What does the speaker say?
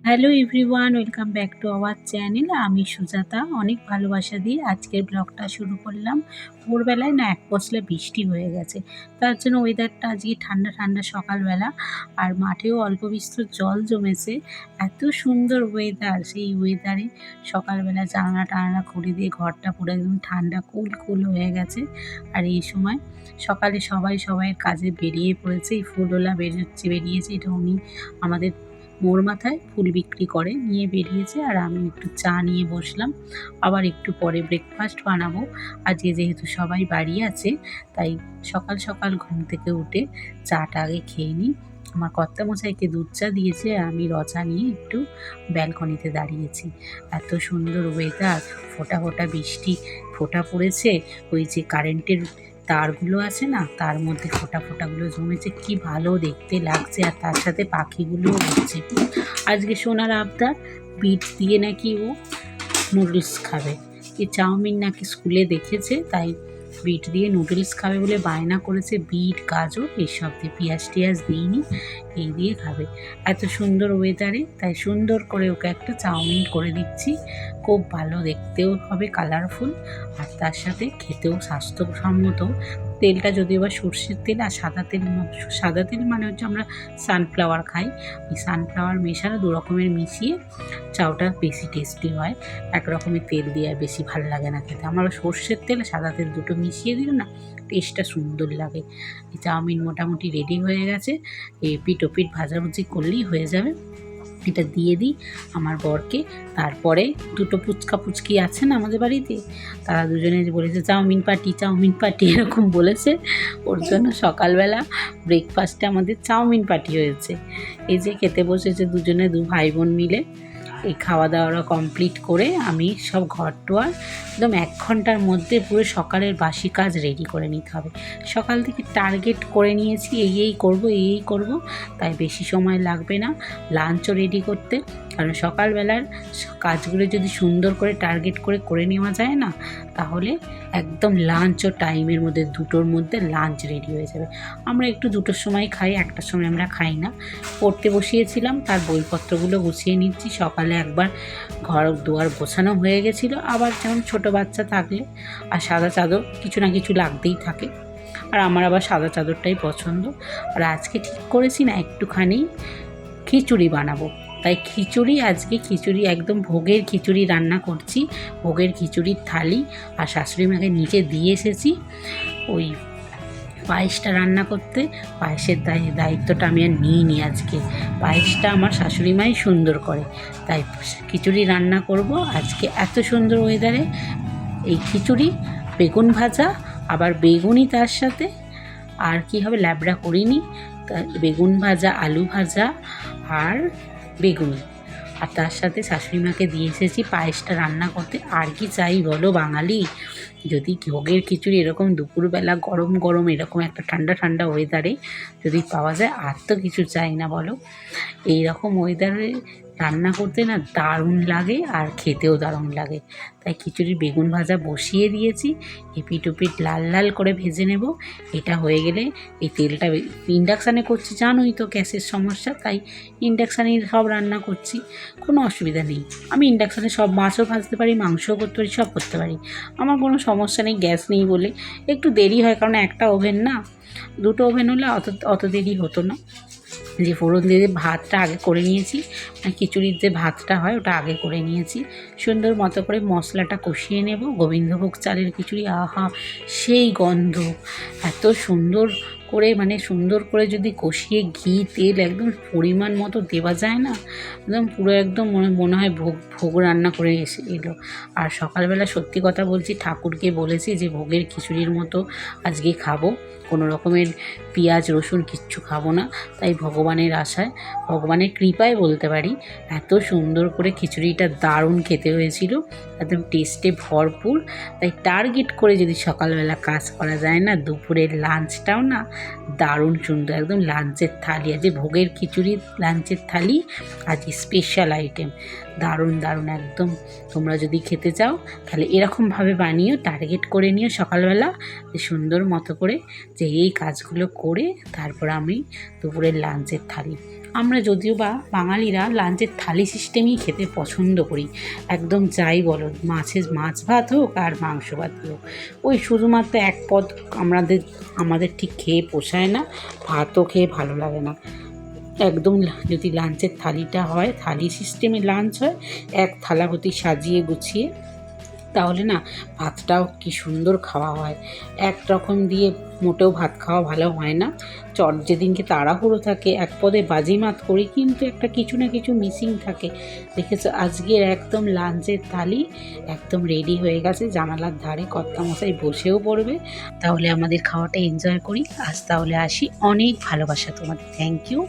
Hello everyone, welcome back to our channel. আমি সুজাতা অনেক ভালোবাসা দিয়ে আজকের ব্লগটা শুরু করলাম। ভোরবেলায় না এক পশলা বৃষ্টি হয়ে গেছে, তার জন্য ওয়েদারটা আজকে ঠান্ডা ঠান্ডা সকালবেলা, আর মাঠেও অল্প বিস্তর জল জমেছে। এত সুন্দর ওয়েদার, সেই ওয়েদারে সকালবেলা জানালা টানালা খুলে দিয়ে ঘরটা পুরো একদম ঠান্ডা কুল কুল হয়ে গেছে। আর এই সময় সকালে সবাই কাজে বেরিয়ে পড়েছে। এই ফুলওলা বেরিয়েছে, এটা উনি আমাদের মোড় মাথায় ফুল বিক্রি করে, নিয়ে বেরিয়েছে। আর আমি একটু চা নিয়ে বসলাম, আবার একটু পরে ব্রেকফাস্ট বানাবো। আজকে যেহেতু সবাই বাড়ি আছে, তাই সকাল সকাল ঘুম থেকে উঠে চাটা আগে খেয়ে নিই। আমার কর্তামশাইকে দুধ চা দিয়েছে, আমি রচা নিয়ে একটু ব্যালকনিতে দাঁড়িয়েছি। এত সুন্দর ওয়েদার, ফোঁটা ফোঁটা বৃষ্টি ফোঁটা পড়েছে। ওই যে কারেন্টের তারগুলো আছে না, তার মধ্যে ফোঁটা ফোঁটাগুলো জমেছে, কি ভালো দেখতে লাগছে। আর তার সাথে পাখিগুলোও উঠছে। আজকে সোনার আবদার, বিট দিয়ে নাকি ও নুডলস খাবে। এই চাউমিন নাকি স্কুলে দেখেছে, তাই বিট দিয়ে নুডলস খাবে বলে বায়না করেছে। বিট গাজর এসব দিয়ে, পেঁয়াজ টিয়াজ দিইনি, এই দিয়ে খাবে। এত সুন্দর ওয়েদারে তাই সুন্দর করে ওকে একটা চাউমিন করে দিচ্ছি। খুব ভালো দেখতেও হবে, কালারফুল, আর তার সাথে খেতেও স্বাস্থ্যসম্মত। তেলটা যদিও বা সর্ষের তেল, আর সাদা তেল মানে হচ্ছে আমরা সানফ্লাওয়ার খাই। ওই সানফ্লাওয়ার মেশানো দু রকমের মিশিয়ে চাউটা বেশি টেস্টি হয়। এক রকমের তেল দিয়ে আর বেশি ভালো লাগে না খেতে। আমার সর্ষের তেল সাদা তেল দুটো মিশিয়ে দিলে না টেস্টটা সুন্দর লাগে। এই চাউমিন মোটামুটি রেডি হয়ে গেছে, এপিট ওপিট ভাজাভুজি করলেই হয়ে যাবে। এটা দিয়ে দিই আমার বরকে। তারপরে দুটো পুচকি আছে না আমাদের বাড়িতে, তারা দুজনে বলেছে চাউমিন পার্টি এরকম বলেছে। ওর জন্য সকালবেলা ব্রেকফাস্টে আমাদের চাউমিন পার্টি হয়েছে। এই যে খেতে বসেছে দুজনে, দু ভাই বোন মিলে। এই খাওয়া দাওয়া কমপ্লিট করে আমি সব ঘর টর একদম 1 ঘন্টার মধ্যে পুরো সকালের বাসি কাজ রেডি করে নিতে হবে। সকাল থেকে টার্গেট করে নিয়েছি, এই করব, তাই বেশি সময় লাগবে না লাঞ্চও রেডি করতে। কারণ সকালবেলার কাজগুলো যদি সুন্দর করে টার্গেট করে নেওয়া যায় না, তাহলে একদম লাঞ্চও টাইমের মধ্যে, 2টোর মধ্যে লাঞ্চ রেডি হয়ে যাবে। আমরা একটু 2টোর সময় খাই, 1টার সময় আমরা খাই না। পড়তে বসিয়েছিলাম, তার বইপত্রগুলো গুছিয়ে নিচ্ছি। সকালে একবার ঘর দুয়ার গোছানো হয়ে গেছিলো, আবার যেমন ছোটো বাচ্চা থাকলে আর সাদা চাদর কিছু না কিছু লাগতেই থাকে, আর আমার আবার সাদা চাদরটাই পছন্দ। আর আজকে ঠিক করেছি না একটুখানি খিচুড়ি বানাবো, তাই আজকে খিচুড়ি একদম ভোগের খিচুড়ি রান্না করছি। ভোগের খিচুড়ির থালি, আর শাশুড়ি মাকে নিচে দিয়ে এসেছি ওই পায়েসটা রান্না করতে। পায়েসের দায়িত্বটা আমি আর নিইনি আজকে। পায়েসটা আমার শাশুড়ি মাই সুন্দর করে, তাই খিচুড়ি রান্না করব আজকে। এত সুন্দর ওয়েদারে এই খিচুড়ি, বেগুন ভাজা, আবার বেগুনই তার সাথে, আর কি হবে ল্যাবড়া করিনি, বেগুন ভাজা, আলু ভাজা আর বেগুনি, আর তার সাথে শাশুড়ি মাকে দিয়ে এসেছি পায়েসটা রান্না করতে। আর কি চাই বলো বাঙালি? যদি ভোগের খিচুড়ি এরকম দুপুরবেলা গরম গরম এরকম একটা ঠান্ডা ঠান্ডা ওয়েদারে যদি পাওয়া যায়, আর তো কিছু চাই না বলো। এই রকম ওয়েদারে রান্না করতে না দারুণ লাগে, আর খেতেও দারুণ লাগে। তাই খিচুড়ি বেগুন ভাজা বসিয়ে দিয়েছি, এপিট ওপিট লাল লাল করে ভেজে নেব। এটা হয়ে গেলে এই তেলটা, ইন্ডাকশানে করছি, জানোই তো গ্যাসের সমস্যা, তাই ইন্ডাকশানেই সব রান্না করছি, কোনো অসুবিধা নেই। আমি ইন্ডাকশানে সব মাছও ভাজতে পারি, মাংসও করতে পারি, সব করতে পারি, আমার কোনো সমস্যা নেই। গ্যাস নেই বলে একটু দেরি হয়, কারণ একটা ওভেন না, 2টো ওভেন হলে অত দেরি হতো না। যে ফোড়ন দিয়ে ভাতটা আগে করে নিয়েছি, মানে খিচুড়ির যে ভাতটা হয় ওটা আগে করে নিয়েছি। সুন্দর মতো করে মশলাটা কষিয়ে নেব। গোবিন্দভোগ চালের খিচুড়ি, আহা সেই গন্ধ! এত সুন্দর করে, মানে সুন্দর করে যদি কষিয়ে ঘি তেল একদম পরিমাণ মতো দেওয়া যায় না, একদম পুরো একদম মনে হয় ভোগ রান্না করে এলো। আর সকালবেলা সত্যি কথা বলছি, ঠাকুরকে বলেছি যে ভোগের খিচুড়ির মতো আজকে খাবো, কোনো রকমের পেঁয়াজ রসুন কিচ্ছু খাবো না। তাই ভগবানের আশায়, ভগবানের কৃপায় বলতে পারি, এত সুন্দর করে খিচুড়িটা দারুণ খেতে হয়েছিল, একদম টেস্টে ভরপুর। তাই টার্গেট করে যদি সকালবেলা কাজ করা যায় না, দুপুরের লাঞ্চটাও না দারুণ সুন্দর, একদম লাঞ্চের থালি। আজ ভোগের খিচুড়ির লাঞ্চের থালি আজ স্পেশাল আইটেম। দারুণ দারুণ একদম। তোমরা যদি খেতে চাও তাহলে এরকমভাবে বানিও, টার্গেট করে নিও সকালবেলা সুন্দর মতো করে, যে এই কাজগুলো করে তারপর আমি দুপুরের লাঞ্চের থালি। আমরা যদিও বা বাঙালিরা লাঞ্চের থালি সিস্টেমেই খেতে পছন্দ করি, একদম যাই বলো, মাছ ভাত হোক আর মাংস ভাত হোক, ওই শুধুমাত্র এক পদ আমাদের ঠিক খেয়ে পোষায় না, ভাতও খেয়ে ভালো লাগে না। একদম যদি লাঞ্চের থালিটা হয়, থালি সিস্টেমে লাঞ্চ হয়, এক থালাভর্তি সাজিয়ে গুছিয়ে, তাহলে না ভাতটাও কি সুন্দর খাওয়া হয়। একরকম দিয়ে মোটেও ভাত খাওয়া ভালো হয় না। যেদিনকে তাড়াহুড়ো থাকে এক পদে বাজিমাত করি, কিন্তু একটা কিছু না কিছু মিসিং থাকে। দেখেছো আজকের একদম লাঞ্চের থালি একদম রেডি হয়ে গেছে, জানালার ধারে কর্তামশাই বসেও পড়বে। তাহলে আমাদের খাওয়াটা এনজয় করি। আজ তাহলে আসি, অনেক ভালোবাসা তোমাদের, থ্যাংক ইউ।